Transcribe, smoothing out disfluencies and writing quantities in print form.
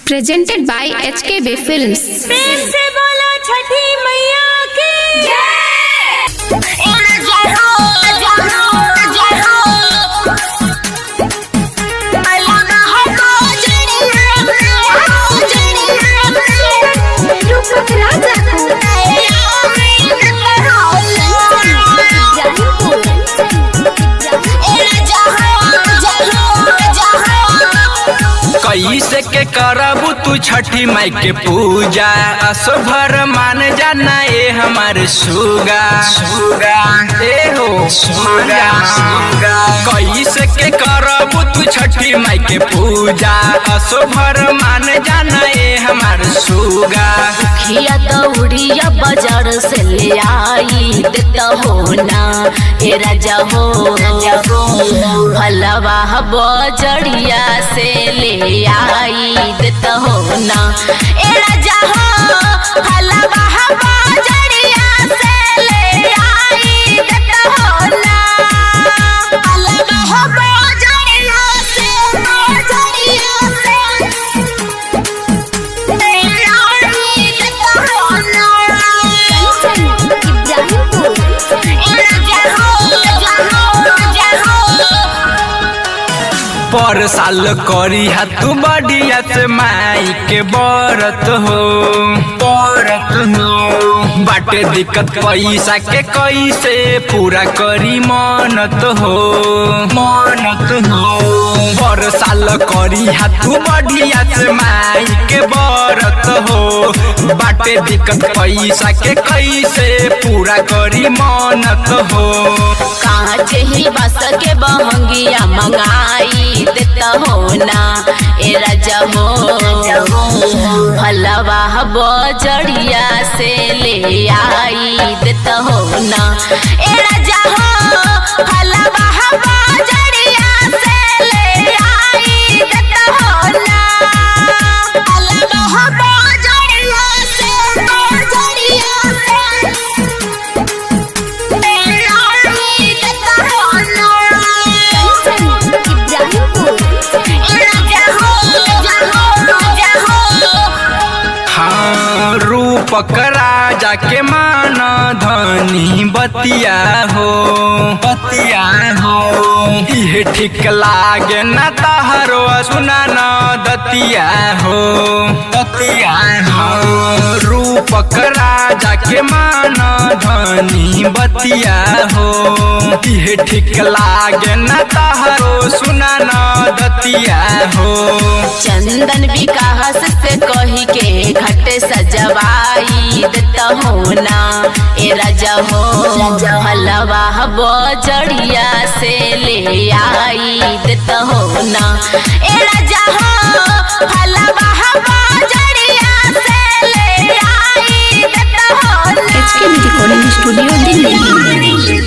Presented by HKB Films। प्रेम से बोलो छठी मैया की जय। कैसे के करबू तू छठी माई के पूजा असो भर मान जाना ए हमारे सुगा ए हो सुगा कैसे के करबू तू छठी माई के पूजा असो भर मान जाना ए हमारे सुगा खिया दौड़िया बाजार से ले आई देता हो ना ए राजा हो भलवा बजड़िया से ले आई देता हो ना ए राजा हो भलवा बजड़िया से ले आई देता हो ना भलवा बजड़िया से पर साल करी हाथ बढ़िया से माई के बरत हो बाटे दिक्कत पैसा के कैसे पूरा करी मनत हो पर साल करी हाथ बढ़िया से माई के बरत हो बाटे दिक्कत पैसा के कैसे पूरा करी मनत हो कांच ही बस के बहंगिया मंगाई देता हो ना ए राजा हो भलवा बजड़िया से ले आई देता हो ना ए राजा हो भलवा बजड़िया से ले आई देता हो ना भलवा बजड़िया से रूपक राजा के मान धनी बतिया हो इहे ठीक लागे न तहरो सुना न दतिया हो रूपक राजा के मान धनी बतिया हो इहे ठीक लागे न तहरो सुना न दतिया हो चंदन विकास से कही के घट सजवाई देता हो ना ए राजा हो भलवा बजड़िया से ले आई देता हो ना ए राजा हो भलवा बजड़िया से ले आई देता हो ना। HKB Recording Studio, Delhi.